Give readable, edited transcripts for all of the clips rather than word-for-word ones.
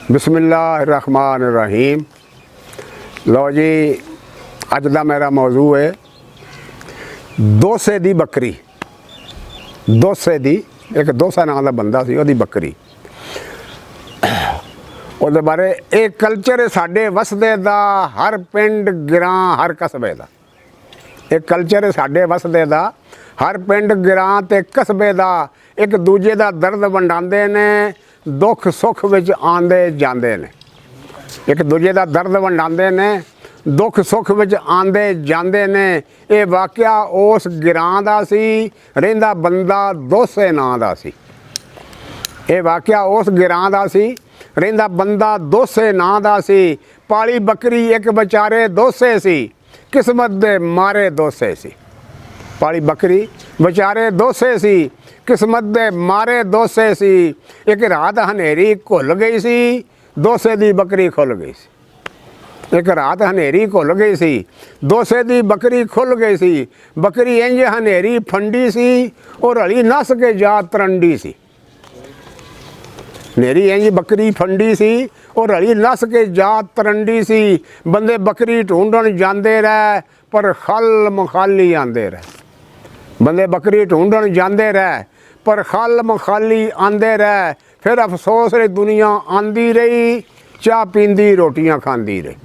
बिस्मिल्लाहिर्रहमानिर्रहीम। लो जी, अज का मेरा मौजू है दोसे दी बकरी। दोसे दी एक दोसा नाम का बंदा सी, ओदी बकरी। ਉਹਦੇ बारे एक कल्चर है साडे वसदे दा, हर पिंड गिरां हर कस्बे दा। एक कल्चर है साडे वसदे दा, हर पिंड गिरां ते कस्बे दा एक दूजे दा दर्द वंडांदे ने, दुख सुख विच आंदे जांदे ने। एक दूजे दा दर्द वंडांदे ने, दुख सुख विच आंदे जांदे ने। ये वाकया उस गिरां दा सी, रहिंदा बंदा दोसे नां दा सी। ये वाकया उस गिरां दा सी, रहिंदा बंदा दोसे नां दा सी। पाली बकरी एक बेचारे दोसे सी, किस्मत दे मारे दोसे सी। पाली बकरी बेचारे दोसे सी, किस्मत दे मारे दोसे सी। एक रात हनेरी घुल गई सी, दोसे दी बकरी खुल गई सी। एक रात हनेरी घुल गई सी, दोसे दी बकरी खुल गई सी। बकरी इंज हनेरी फंडी सी और हली नस के जा तरंडी सी। नेरी इंज बकरी फंडी सी और हली नस के जा तरंडी सी। बंदे बकरी ढूंढन जाते रह पर खल मखाली आंदे रह। बंदे बकरी ढूंढन जाते रह पर खल मखाली आंदे रह। फिर अफसोस रे दुनिया आंदी रही, चाह पींदी रोटियां खांदी रही।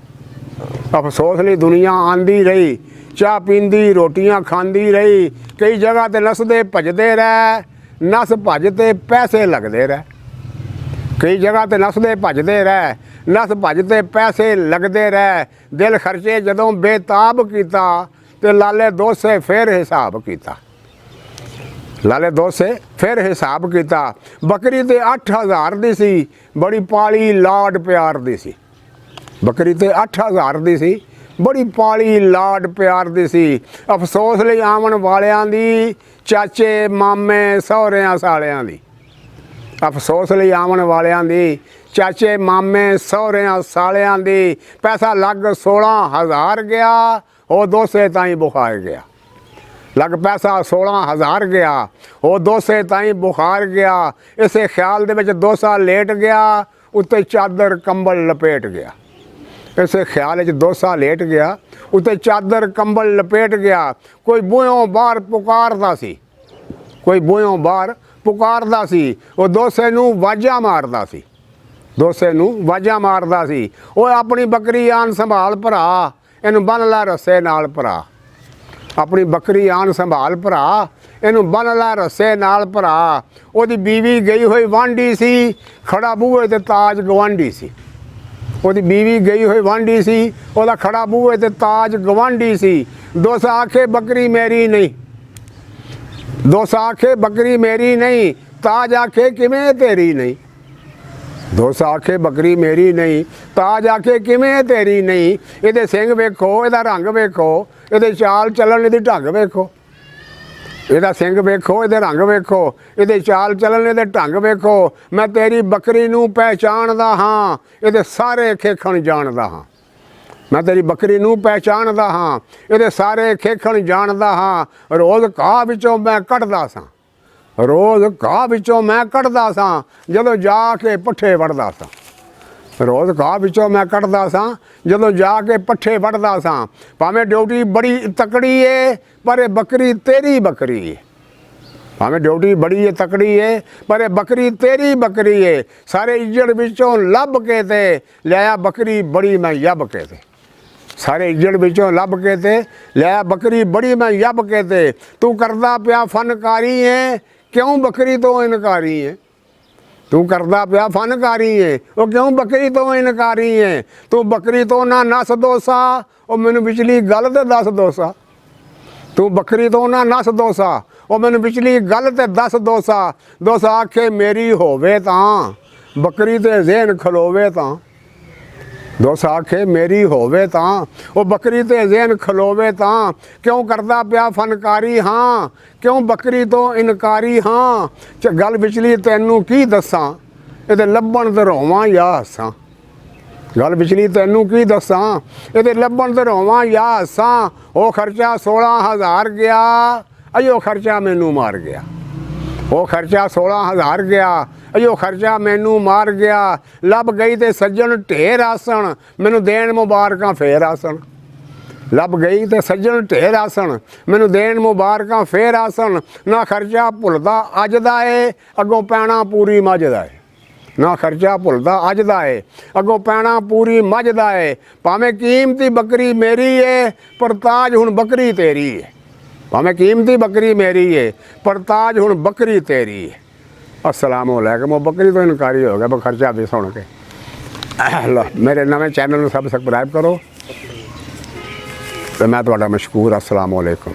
अफसोस ली दुनिया आंदी रही, चाह पींदी रोटियां खांदी रही। कई जगह ते नसदे भजदे रह, नस भजते पैसे लगते रह। कई जगह ते नसदे भजदे रह, नस भजते पैसे लगते रह। दिल खर्चे जदों बेताब किया ते लाले दोसे फिर हिसाब किया। लाले दोसे फिर हिसाब किया। बकरी ते 8000 दी सी, बड़ी पाली लाड प्यार दी सी। बकरी ते 8000 दी सी, बड़ी पाली लाड प्यार दी सी। अफसोस लई आवन वालियां दी, चाचे मामे सहुरियां सालियां दी। अफसोस लई आवन वालियां दी, चाचे मामे सहुरियां सालियां दी। पैसा लग 16000 गया, वो दोसे ताईं बुखार गया। लग पैसा 16000 गया, वो दोसे ताईं बुखार गया। इसे ख्याल दे विच दोसा लेट गया, उत्ते चादर कंबल लपेट गया। इसे ख्याल दोसा लेट गया, उत्ते चादर कंबल लपेट गया। कोई बूहों बाहर पुकारदा सी, कोई बूहों बाहर पुकारदा सी। वो दोसे नूं वाजा मारदा सी, दोसे नूं वाजा मारदा सी। वो अपनी बकरी आन संभाल भरा, इनू बन ला रस्से नाल भरा। अपनी बकरी आन संभाल भरा, इनू बन ला रस्से नाल भरा। ओदी बीवी गई हुई वांडी सी, खड़ा बूहे ते ताज गवांडी सी। ओदी बीवी गई हुई वांडी सी, ओदा खड़ा बूहे ते ताज गवांडी सी। दोसा आखे बकरी मेरी नहीं, दोसा आखे बकरी मेरी नहीं, ताज आखे किवें तेरी नहीं। दोसा आखे बकरी मेरी नहीं, ताज आखे किवें तेरी नहीं। इहदे सिंग वेखो, इहदा रंग वेखो, इहदे चाल चलन, इहदी ढंग वेखो। इहदा सिंग वेखो, इहदे रंग वेखो, इहदे चाल चलन, इहदे ढंग वेखो। मैं तेरी बकरी नूं पहचानदा हां, इहदे सारे खेखण जानदा हां। मैं तेरी बकरी नूं पहचानदा हाँ, इहदे सारे खेखण जानदा हाँ। रोज़ घाह विचों मैं कढ़दा सां, रोज़ घाह विचों मैं कढ़दा सां, जदों जाके पट्ठे वढ़दा सां। रोज़ घाह विचों मैं कढ़दा सां, जदों जाके पट्ठे वढ़दा सां। भावें ड्यूटी बड़ी तकड़ी है, पर ये बकरी तेरी बकरी है। भावें ड्यूटी बड़ी है तकड़ी है, पर बकरी तेरी बकरी है। सारे इज्जड़ विचों लभ के ते लिया बकरी बड़ी मैं यब के ते। सारे इज्जड़ विचों लभ के ते लिया बकरी बड़ी मैं यब के ते। तू करदा पिया फनकारी है, क्यों बकरी तो इनकारी है। तू करदा पिया फनकारी है, वो क्यों बकरी तो इनकारी है। तू बकरी तो ना नस दोसा, वो मैनू पिछली गल ते दस दोसा। तू बकरी तो ना नस दोसा, वो मैनू पिछली गल ते दस दोसा। दोसा आखे मेरी होवे तां, बकरी ते ज़हन खलोवे तां। दोसा आखे मेरी होवे तां, वो बकरी ते ज़हन खलोवे तां। क्यों करदा पिया फनकारी हाँ, क्यों बकरी तो इनकारी हाँ। गल पिछली तैनू की दसां, इहदे लभण ते रोवां या हसां। गल पिछली तैनू की दसां, इहदे लभण ते रोवां या हसां। वो खर्चा 16000 गया, अयो खर्चा मैनू मार गया। वो खर्चा 16000 गया, ਅਜੋ ਖਰਚਾ ਮੈਨੂੰ ਮਾਰ ਗਿਆ। ਲੱਭ ਗਈ ਤੇ ਸੱਜਣ ਢੇਰ ਆਸਣ, ਮੈਨੂੰ ਦੇਣ ਮੁਬਾਰਕਾਂ ਫੇਰ ਆਸਣ। ਲੱਭ ਗਈ ਤੇ ਸੱਜਣ ਢੇਰ ਆਸਣ, ਮੈਨੂੰ ਦੇਣ ਮੁਬਾਰਕਾਂ ਫੇਰ ਆਸਣ। ਨਾ ਖਰਚਾ ਭੁੱਲਦਾ ਅੱਜ ਦਾ ਏ, ਅੱਗੋਂ ਪੈਣਾ ਪੂਰੀ ਮੱਝ ਦਾ ਏ। ਨਾ ਖਰਚਾ ਭੁੱਲਦਾ ਅੱਜ ਦਾ ਏ, ਅੱਗੋਂ ਪੈਣਾ ਪੂਰੀ ਮੱਝ ਦਾ ਏ। ਭਾਵੇਂ ਕੀਮਤੀ ਬੱਕਰੀ ਮੇਰੀ ਏ, ਪਰ ਤਾਜ ਹੁਣ ਬੱਕਰੀ ਤੇਰੀ ਏ। ਭਾਵੇਂ ਕੀਮਤੀ ਬੱਕਰੀ ਮੇਰੀ ਏ, ਪਰ ਤਾਜ ਹੁਣ ਬੱਕਰੀ ਤੇਰੀ ਏ। अस्सलाम वालेकुम। वो बकरी तो इनकारी हो गया खर्चा भी सुन के। मेरे नवे चैनल में सब सब्सक्राइब करो तो मैं तुहाडा मशकूर। अस्सलाम वालेकुम।